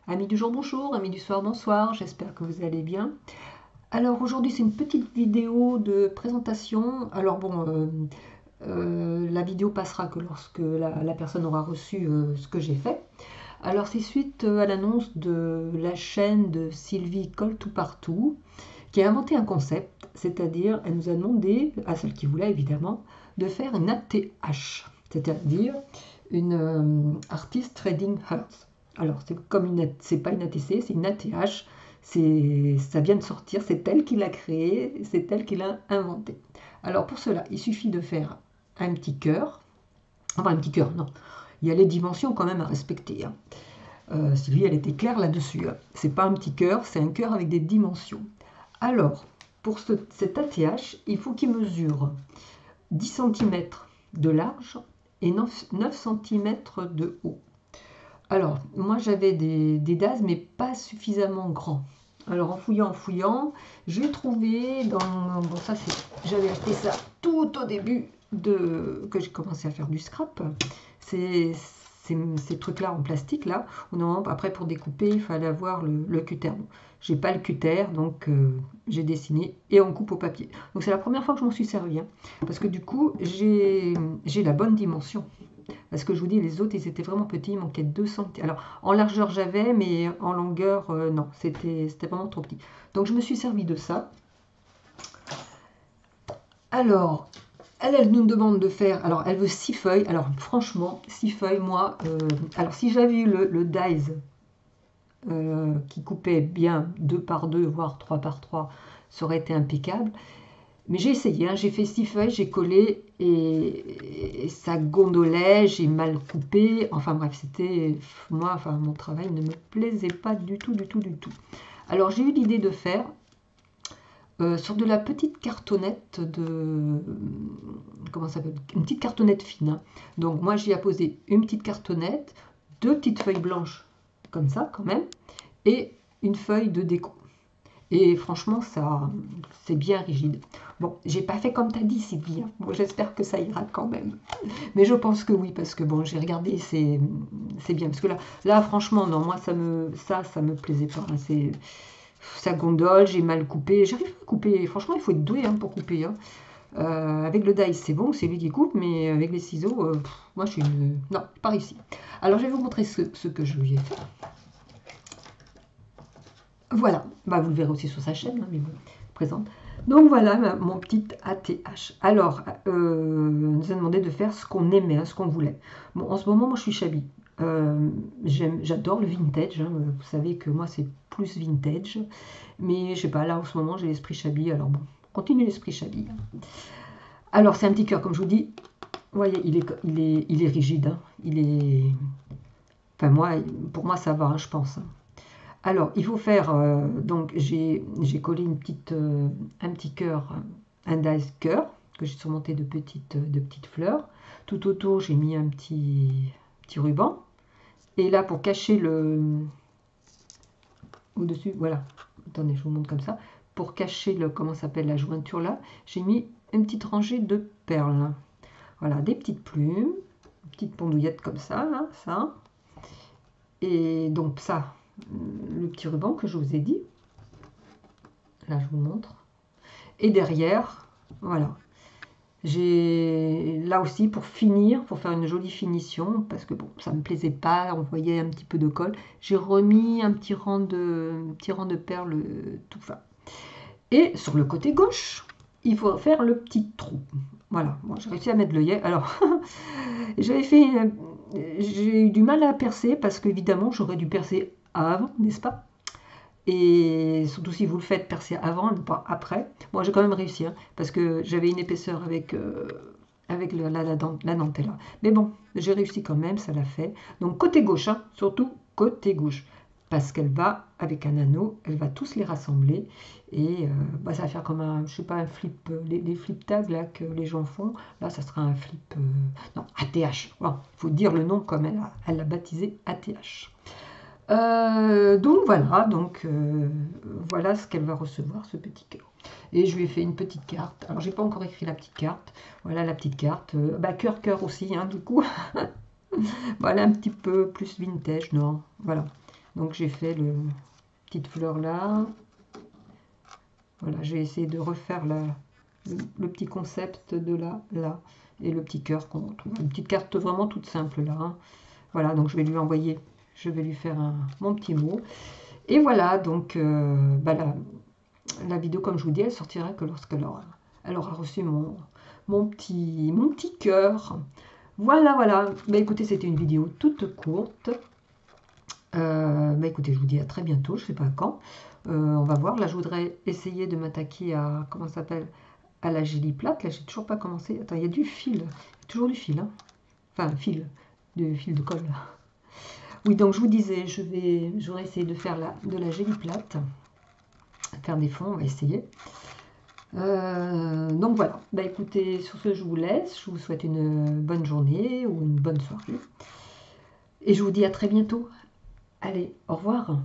Amis du jour, bonjour, amis du soir, bonsoir, j'espère que vous allez bien. Alors aujourd'hui c'est une petite vidéo de présentation. Alors bon, la vidéo passera que lorsque la personne aura reçu ce que j'ai fait. Alors c'est suite à l'annonce de la chaîne de Sylvie Colle Tout Partout, qui a inventé un concept, c'est-à-dire elle nous a demandé, à celle qui voulait évidemment, de faire une ATH, c'est-à-dire une Artist Trading Hearts. Alors c'est pas une ATC, c'est une ATH, ça vient de sortir, c'est elle qui l'a créé, c'est elle qui l'a inventé. Alors pour cela, il suffit de faire un petit cœur, enfin un petit cœur, non, il y a les dimensions quand même à respecter, hein. Sylvie, elle était claire là-dessus, hein. C'est pas un petit cœur, c'est un cœur avec des dimensions. Alors, pour cet ATH, il faut qu'il mesure 10 cm de large et 9 cm de haut. Alors, moi j'avais des DAS, mais pas suffisamment grands. Alors, en fouillant, j'ai trouvé dans. Bon, ça, j'avais acheté ça tout au début que j'ai commencé à faire du scrap. Ces trucs-là en plastique, là, où non, après pour découper, il fallait avoir le cutter. Bon, j'ai pas le cutter, donc j'ai dessiné et on coupe au papier. Donc, c'est la première fois que je m'en suis servi, hein, parce que du coup, j'ai la bonne dimension. Parce que je vous dis, les autres, ils étaient vraiment petits, il manquait 2 cm. Alors, en largeur, j'avais, mais en longueur, non, c'était vraiment trop petit. Donc, je me suis servi de ça. Alors, elle nous demande de faire, alors, elle veut 6 feuilles. Alors, franchement, 6 feuilles, moi, alors, si j'avais eu le dies qui coupait bien 2 par 2, voire 3 par 3, ça aurait été impeccable. Mais j'ai essayé, hein, j'ai fait 6 feuilles, j'ai collé et ça gondolait, j'ai mal coupé. Enfin bref, c'était moi, enfin mon travail ne me plaisait pas du tout, du tout, du tout. Alors j'ai eu l'idée de faire sur de la petite cartonnette comment ça s'appelle, une petite cartonnette fine, hein. Donc moi j'y ai posé une petite cartonnette, deux petites feuilles blanches comme ça quand même, et une feuille de déco. Et franchement, ça, c'est bien rigide. Bon, j'ai pas fait comme tu as dit, Sylvie, hein. Bon, j'espère que ça ira quand même. Mais je pense que oui, parce que bon, j'ai regardé, c'est bien. Parce que là, franchement, non, moi, ça me plaisait pas, hein. Ça gondole, j'ai mal coupé. J'arrive pas à couper. Franchement, il faut être doué, hein, pour couper, hein. Avec le dice, c'est bon, c'est lui qui coupe, mais avec les ciseaux, moi, je suis une. Non, pas réussi. Alors, je vais vous montrer ce que je lui ai fait. Voilà, bah, vous le verrez aussi sur sa chaîne, hein, mais bon, présente. Donc voilà mon petit ATH. Alors, nous a demandé de faire ce qu'on aimait, hein, ce qu'on voulait. Bon, en ce moment, moi je suis shabby. J'adore le vintage, hein. Vous savez que moi c'est plus vintage. Mais je sais pas, là en ce moment j'ai l'esprit shabby. Alors bon, continue l'esprit shabby, hein. Alors c'est un petit cœur, comme je vous dis. Vous voyez, il est rigide, hein. Enfin moi, pour moi ça va, hein, je pense, hein. Alors, il faut faire, donc j'ai collé un petit cœur, un dice cœur, que j'ai surmonté de petites fleurs. Tout autour, j'ai mis un petit ruban. Et là, pour cacher au-dessus, voilà, attendez, je vous montre comme ça. Pour cacher comment s'appelle la jointure là, j'ai mis une petite rangée de perles. Voilà, des petites plumes, une petite pendouillette comme ça, là, ça. Et donc ça, le petit ruban que je vous ai dit. Là, je vous montre. Et derrière, voilà. J'ai là aussi pour finir, pour faire une jolie finition, parce que bon, ça me plaisait pas, on voyait un petit peu de colle. J'ai remis un petit rang de perles tout fin. Et sur le côté gauche, il faut faire le petit trou. Voilà, bon, j'ai réussi à mettre l'œillet. Alors, j'ai eu du mal à percer parce qu'évidemment, j'aurais dû percer avant, n'est-ce pas? Et surtout si vous le faites percer avant, pas après. Moi, j'ai quand même réussi, hein, parce que j'avais une épaisseur avec la dentelle, là. Mais bon, j'ai réussi quand même, ça l'a fait. Donc côté gauche, hein, surtout côté gauche, parce qu'elle va, avec un anneau, elle va tous les rassembler. Et bah, ça va faire comme un, je sais pas, un flip, les flip tags là, que les gens font. Là, ça sera un flip, non, ATH. Il faut dire le nom comme elle l'a baptisé ATH. Donc voilà, voilà ce qu'elle va recevoir, ce petit cœur. Et je lui ai fait une petite carte. Alors j'ai pas encore écrit la petite carte. Voilà la petite carte. Bah cœur cœur aussi, hein, du coup. Voilà un petit peu plus vintage, non. Voilà. Donc j'ai fait le petite fleur là. Voilà, j'ai essayé de refaire le petit concept de là, et le petit cœur qu'on trouve. Une petite carte vraiment toute simple là, hein. Voilà, donc je vais lui envoyer, je vais lui faire mon petit mot. Et voilà, donc bah, la vidéo, comme je vous dis, elle sortira que lorsqu'elle aura reçu mon petit cœur. Voilà, voilà. Bah écoutez, c'était une vidéo toute courte. Bah écoutez, je vous dis à très bientôt, je sais pas quand. On va voir. Là, je voudrais essayer de m'attaquer à, comment ça s'appelle, à la gélie plate. Là, j'ai toujours pas commencé. Attends, il y a du fil. Il y a toujours du fil, hein. Enfin, du fil de colle. Oui, donc je vous disais, j'aurais essayé de faire de la gélie plate. Faire des fonds, on va essayer. Donc voilà. Bah écoutez, sur ce, je vous laisse. Je vous souhaite une bonne journée ou une bonne soirée. Et je vous dis à très bientôt. Allez, au revoir.